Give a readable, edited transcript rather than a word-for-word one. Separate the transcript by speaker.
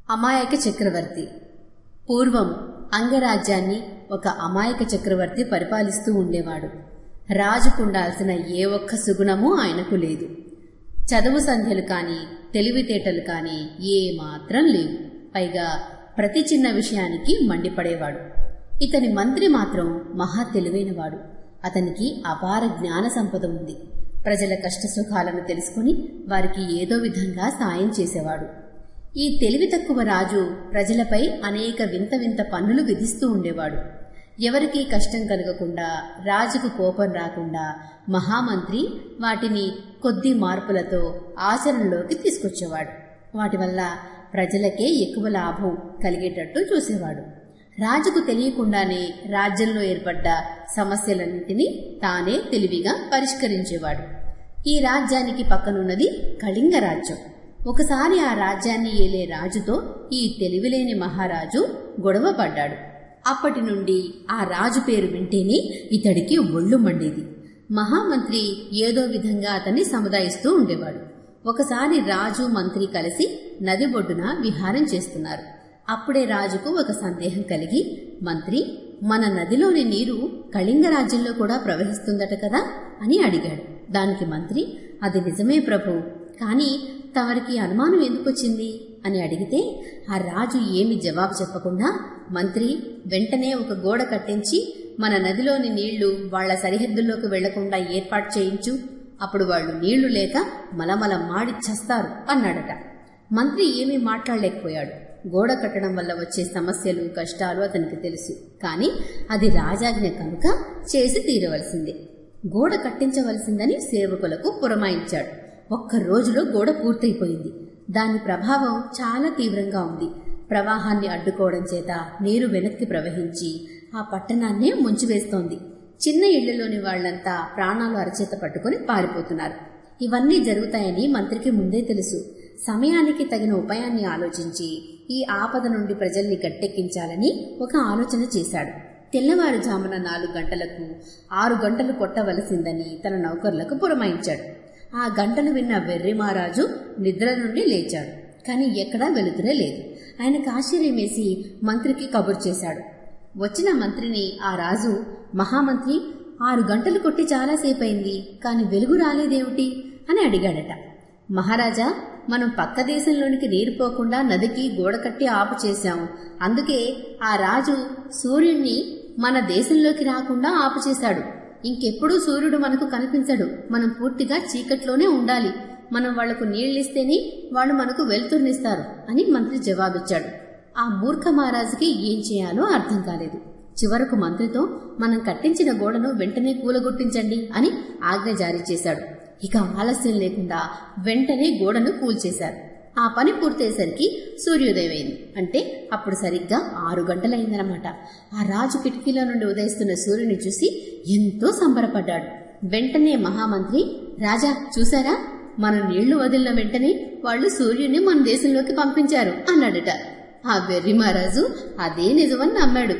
Speaker 1: అమాయక చక్రవర్తి. పూర్వం అంగరాజ్యాన్ని ఒక అమాయక చక్రవర్తి పరిపాలిస్తూ ఉండేవాడు. రాజుకుండాల్సిన ఏ ఒక్క సుగుణమూ ఆయనకు లేదు. చదువు సంధ్యలు కాని, తెలివితేటలు కాని ఏమాత్రం లేవు. పైగా ప్రతి చిన్న విషయానికి మండిపడేవాడు. ఇతని మంత్రి మాత్రం మహా తెలివైనవాడు. అతనికి అపార జ్ఞాన సంపద ఉంది. ప్రజల కష్టసుఖాలను తెలుసుకుని వారికి ఏదో విధంగా సాయం చేసేవాడు. ఈ తెలివి తక్కువ రాజు ప్రజలపై అనేక వింత వింత పన్నులు విధిస్తూ ఉండేవాడు. ఎవరికీ కష్టం కలగకుండా, రాజుకు కోపం రాకుండా మహామంత్రి వాటిని కొద్ది మార్పులతో ఆచరణలోకి తీసుకొచ్చేవాడు. వాటి వల్ల ప్రజలకే ఎక్కువ లాభం కలిగేటట్టు చూసేవాడు. రాజుకు తెలియకుండానే రాజ్యంలో ఏర్పడ్డ సమస్యలన్నింటినీ తానే తెలివిగా పరిష్కరించేవాడు. ఈ రాజ్యానికి పక్కనున్నది కళింగ రాజ్యం. ఒకసారి ఆ రాజ్యాన్ని ఏలే రాజుతో ఈ తెలివిలేని మహారాజు గొడవ పడ్డాడు. అప్పటి నుండి ఆ రాజు పేరు వింటేనే ఇతడికి ఒళ్ళు మండేది. మహామంత్రి ఏదో విధంగా అతన్ని సముదాయిస్తూ ఉండేవాడు. ఒకసారి రాజు మంత్రి కలిసి నది ఒడ్డున విహారం చేస్తున్నారు. అప్పుడే రాజుకు ఒక సందేహం కలిగి, మంత్రి, మన నదిలోని నీరు కళింగ రాజ్యంలో కూడా ప్రవహిస్తుందట కదా అని అడిగాడు. దానికి మంత్రి, అది నిజమే ప్రభు, కానీ తమరికి అనుమానం ఎందుకొచ్చింది అని అడిగితే ఆ రాజు ఏమి జవాబు చెప్పకుండా, మంత్రి, వెంటనే ఒక గోడ కట్టించి మన నదిలోని నీళ్లు వాళ్ల సరిహద్దుల్లోకి వెళ్లకుండా ఏర్పాటు చేయించు. అప్పుడు వాళ్లు నీళ్లు లేక మలమల మాడి చస్తారు అన్నాడట. మంత్రి ఏమీ మాట్లాడలేకపోయాడు. గోడ కట్టడం వల్ల వచ్చే సమస్యలు, కష్టాలు అతనికి తెలుసు. కానీ అది రాజాజ్ఞ కనుక చేసి తీరవలసిందే. గోడ కట్టించవలసిందని సేవకులకు పురమాయించాడు. ఒక్క రోజులో గోడ పూర్తయిపోయింది. దాని ప్రభావం చాలా తీవ్రంగా ఉంది. ప్రవాహాన్ని అడ్డుకోవడం చేత నీరు వెనక్కి ప్రవహించి ఆ పట్టణాన్నే ముంచివేస్తోంది. చిన్న ఇళ్లలోని వాళ్లంతా ప్రాణాలు అరచేత పట్టుకుని పారిపోతున్నారు. ఇవన్నీ జరుగుతాయని మంత్రికి ముందే తెలుసు. సమయానికి తగిన ఉపాయాన్ని ఆలోచించి ఈ ఆపద నుండి ప్రజల్ని గట్టెక్కించాలని ఒక ఆలోచన చేశాడు. తెల్లవారుజామున 4 గంటలకు 6 గంటలు కొట్టవలసిందని తన నౌకర్లకు పురమాయించాడు. ఆ గంటలు విన్న వెర్రి మహారాజు నిద్ర నుండి లేచాడు. కాని ఎక్కడా వెలుతురే లేదు. ఆయనకు ఆశ్చర్యమేసి మంత్రికి కబురు చేశాడు. వచ్చిన మంత్రిని ఆ రాజు, మహామంత్రి, 6 గంటలు కొట్టి చాలాసేపయింది, కాని వెలుగు రాలేదేమిటి అని అడిగాడట. మహారాజా, మనం పక్క దేశంలోనికి నీరు పోకుండా నదికి గోడ కట్టి ఆపు చేశాం. అందుకే ఆ రాజు సూర్యుణ్ణి మన దేశంలోకి రాకుండా ఆపు చేశాడు. ఇంకెప్పుడూ సూర్యుడు మనకు కనిపించడు. మనం పూర్తిగా చీకట్లోనే ఉండాలి. మనం వాళ్లకు నీళ్లిస్తేనే వాళ్ళు మనకు వెలుతురునిస్తారు అని మంత్రి జవాబిచ్చాడు. ఆ మూర్ఖ మహారాజుకి ఏం చేయాలో అర్థం కాలేదు. చివరకు మంత్రితో, మనం కట్టించిన గోడను వెంటనే కూలగొట్టించండి అని ఆజ్ఞ జారీ చేశాడు. ఇక ఆలస్యం లేకుండా వెంటనే గోడను కూల్చేశారు. ఆ పని పూర్తయ్యేసరికి సూర్యోదయం అయింది. అంటే అప్పుడు సరిగ్గా 6 గంటలైందనమాట. ఆ రాజు కిటికీలో నుండి ఉదయిస్తున్న సూర్యుని చూసి ఎంతో సంబరపడ్డాడు. వెంటనే మహామంత్రి, రాజా చూశారా, మనం నీళ్లు వదిలిన వెంటనే వాళ్లు సూర్యుని మన దేశంలోకి పంపించారు అన్నాడట. ఆ వెర్రి మహారాజు అదే నిజమని నమ్మాడు.